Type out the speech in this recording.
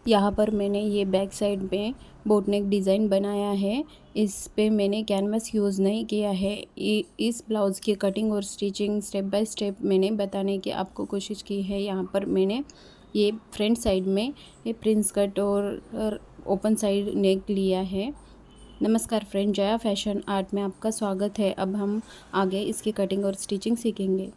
यहाँ पर मैंने ये बैक साइड में बोट नेक डिज़ाइन बनाया है। इस पे मैंने कैनवास यूज़ नहीं किया है। इस ब्लाउज़ की कटिंग और स्टिचिंग स्टेप बाय स्टेप मैंने बताने की आपको कोशिश की है। यहाँ पर मैंने ये फ्रंट साइड में ये प्रिंस कट और ओपन साइड नेक लिया है। नमस्कार फ्रेंड, जया फैशन आर्ट में आपका स्वागत है। अब हम आगे इसकी कटिंग और स्टिचिंग सीखेंगे।